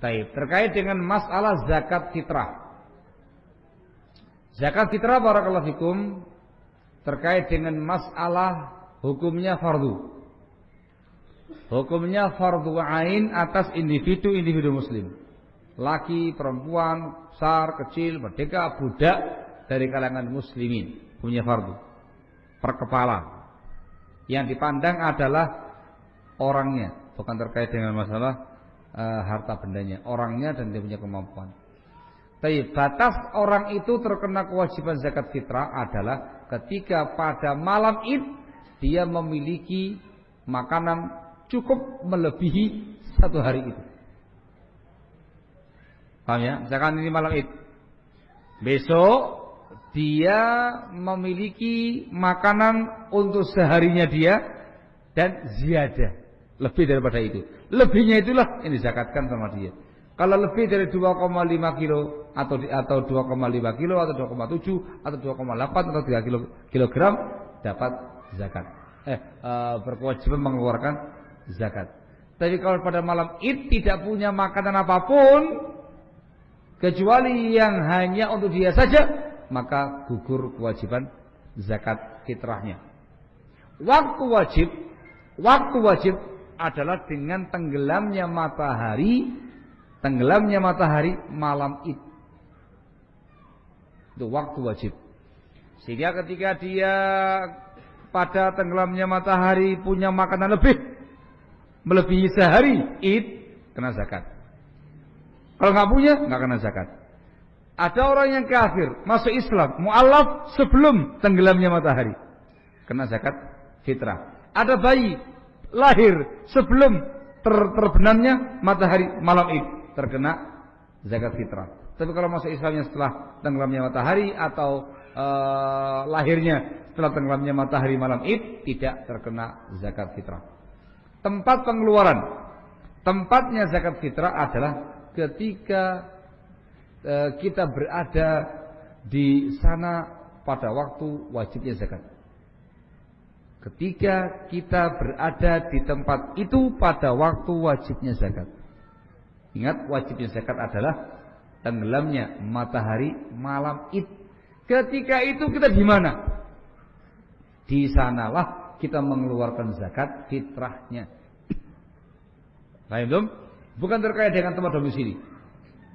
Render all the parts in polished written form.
Taib. Terkait dengan masalah zakat fitrah. Zakat fitrah barakallahu fikum terkait dengan masalah hukumnya fardu. Hukumnya fardu ain atas individu muslim. Laki, perempuan, besar, kecil, merdeka, budak dari kalangan muslimin. Hukumnya fardu. Per kepala. Yang dipandang adalah orangnya, bukan terkait dengan masalah harta bendanya, orangnya dan dia punya kemampuan. Tapi batas orang itu terkena kewajiban zakat fitrah adalah ketika pada malam Id dia memiliki makanan cukup melebihi satu hari itu. Paham ya? Misalkan ini malam Id, besok dia memiliki makanan untuk seharinya dia dan ziyadah, lebih daripada itu. Lebihnya itulah yang dizakatkan sama dia. Kalau lebih dari 2,5 kilo atau 2,5 kilo atau 2,7 atau 2,8 atau 3 kilogram dapat zakat. Berkewajiban mengeluarkan zakat. Tapi kalau pada malam Id tidak punya makanan apapun kecuali yang hanya untuk dia saja, maka gugur kewajiban zakat fitrahnya. Waktu wajib adalah dengan tenggelamnya matahari malam Id. Itu waktu wajib. Sehingga ketika dia pada tenggelamnya matahari punya makanan melebihi sehari Id, kena zakat. Kalau nggak punya, nggak kena zakat. Ada orang yang kafir masuk Islam, mu'alaf sebelum tenggelamnya matahari, kena zakat fitrah. Ada bayi lahir sebelum terbenamnya matahari malam Id, terkena zakat fitrah. Tapi kalau masuk Islamnya setelah tenggelamnya matahari atau lahirnya setelah tenggelamnya matahari malam Id, tidak terkena zakat fitrah. Tempat pengeluaran, tempatnya zakat fitrah adalah ketika kita berada di sana pada waktu wajibnya zakat. Ketika kita berada di tempat itu pada waktu wajibnya zakat. Ingat, wajibnya zakat adalah tenggelamnya matahari malam Id. Ketika itu kita di mana? Di sanalah kita mengeluarkan zakat fitrahnya. Paham belum? Bukan terkait dengan tempat domisili.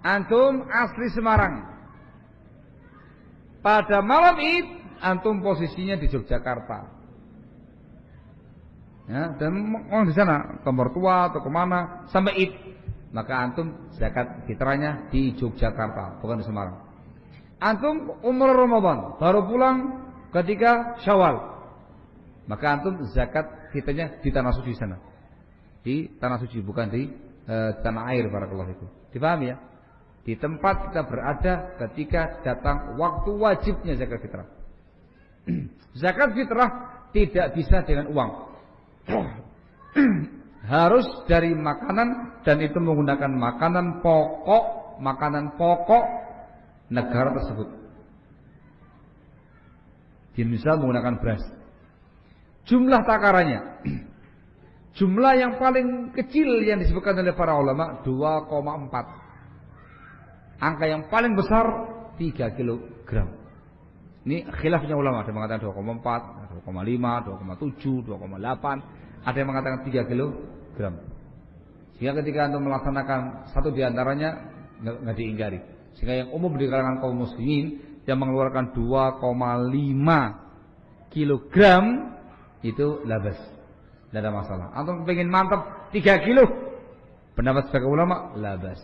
Antum asli Semarang. Pada malam Id antum posisinya di Yogyakarta. Ya, dan orang di sana ke mertua atau kemana sampai Id, maka antum zakat fitrahnya di Yogyakarta, bukan di Semarang. Antum umrah Ramadan baru pulang ketika Syawal, maka antum zakat fitrahnya di tanah suci sana, di tanah suci, bukan di tanah air. Barakallahu fikum. Dipahami ya? Di tempat kita berada ketika datang waktu wajibnya zakat fitrah. Zakat fitrah tidak bisa dengan uang. Harus dari makanan, dan itu menggunakan makanan pokok negara tersebut. Di Indonesia menggunakan beras. Jumlah takarannya, jumlah yang paling kecil yang disebutkan oleh para ulama 2,4. Angka yang paling besar 3 kilogram. Ini khilafnya ulama, ada yang mengatakan 2,4, 2,5, 2,7, 2,8, ada yang mengatakan 3 kilogram. Sehingga ketika antum melaksanakan satu diantaranya nggak diingkari. Sehingga yang umum di kalangan kaum muslimin yang mengeluarkan 2,5 kilogram itu labas, tidak ada masalah. Antum pengen mantap 3 kilo, pendapat sebagai ulama labas.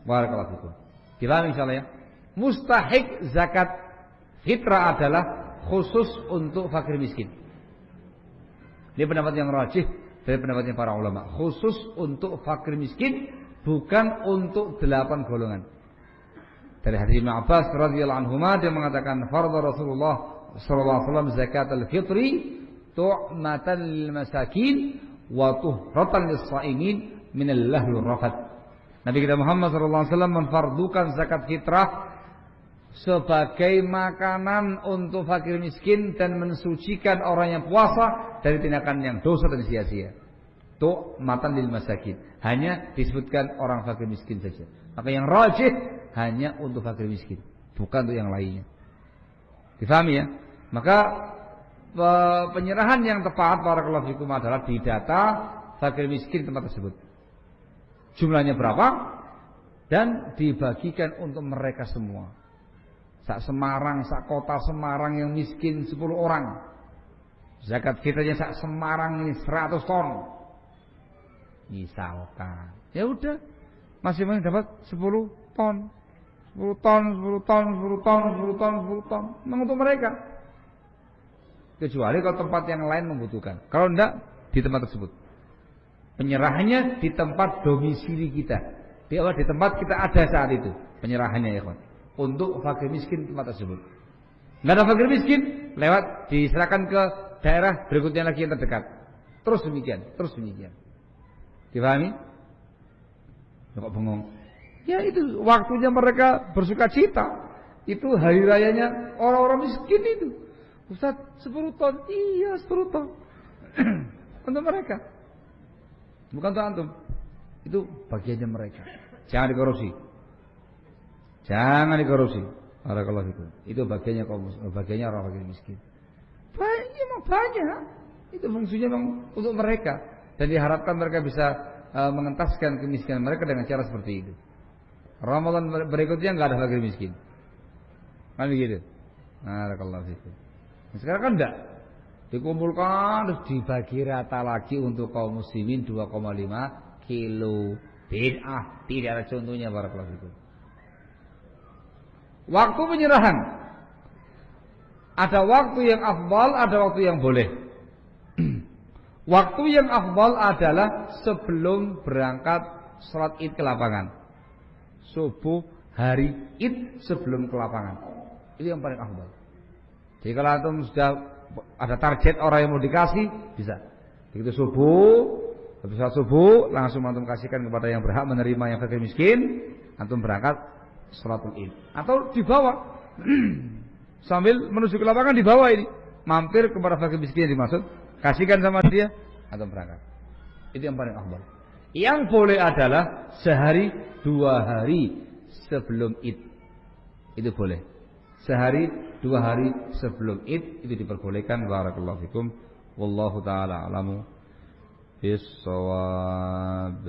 Barakallahu fikum. Dipahami insyaallah ya. Mustahik zakat fitrah adalah khusus untuk fakir miskin. Ini pendapat yang rajih dari pendapatnya para ulama. Khusus untuk fakir miskin, bukan untuk 8 golongan. Dari hadis Ibnu Abbas radhiyallahu anhuma, dia mengatakan fardhu Rasulullah sallallahu alaihi wasallam zakat al-fitri tu'matan lil masakin wa tuhratan lis-shaimin min al-lahwi rafat. Nabi kita Muhammad SAW menfardukan zakat fitrah sebagai makanan untuk fakir miskin dan mensucikan orang yang puasa dari tindakan yang dosa dan sia-sia. tu'matan lil masakin. Hanya disebutkan orang fakir miskin saja. Maka yang rajih hanya untuk fakir miskin, bukan untuk yang lainnya. Difahami ya? Maka penyerahan yang tepat barakallahu fikum adalah didata fakir miskin tempat tersebut. Jumlahnya berapa dan dibagikan untuk mereka semua. Sak Semarang, sak kota Semarang yang miskin 10 orang. Zakat fitrahnya sak Semarang ini 100 ton. Misalkan. Ya udah, masing-masing dapat 10 ton. 10 ton, 10 ton, 10 ton, 10 ton, 10 ton. Memang untuk mereka. Kecuali kalau tempat yang lain membutuhkan. Kalau enggak, di tempat tersebut. Penyerahannya di tempat domisili kita. Di tempat kita ada saat itu. Penyerahannya ya kawan. Untuk fakir miskin tempat tersebut. Nggak ada fakir miskin, lewat diserahkan ke daerah berikutnya lagi yang terdekat. Terus demikian, terus demikian. Dipahami? Kok bengong? Ya itu waktunya mereka bersuka cita. Itu hari rayanya orang-orang miskin itu. Ustaz 10 ton, iya 10 ton. Untuk mereka. Bukan untuk antum. Itu bagiannya mereka. Jangan dikorupsi. Jangan dikorupsi. Barakallahu fikum. Itu bagiannya bagiannya orang fakir miskin. Banyak. Itu fungsinya memang untuk mereka dan diharapkan mereka bisa mengentaskan kemiskinan mereka dengan cara seperti itu. Ramadan berikutnya enggak ada fakir miskin. Kan begitu. Barakallahu fikum. Sekarang kan enggak. Dikumpulkan terus dibagi rata lagi untuk kaum muslimin 2,5 kilo. Bid'ah, tidak ada contohnya barakallahu fikum. Waktu penyerahan. Ada waktu yang afdal, ada waktu yang boleh. Waktu yang afdal adalah sebelum berangkat sholat id ke lapangan. Subuh hari id sebelum ke lapangan. Itu yang paling afdal. Jadi kalau antum sudah ada target orang yang mau dikasih, bisa. Begitu subuh, habis sholat subuh, langsung antum kasihkan kepada yang berhak menerima yang fakir miskin, antum berangkat sholatul id. Atau dibawa sambil menuju ke lapangan dibawa ini, mampir kepada fakir miskin yang dimaksud, kasihkan sama dia, antum berangkat. Itu yang paling afdal. Yang boleh adalah sehari 2 hari sebelum id. Itu boleh. Sehari 2 hari sebelum id itu diperbolehkan. Barakallahu fikum. Wallahu taala alamu bis shawab.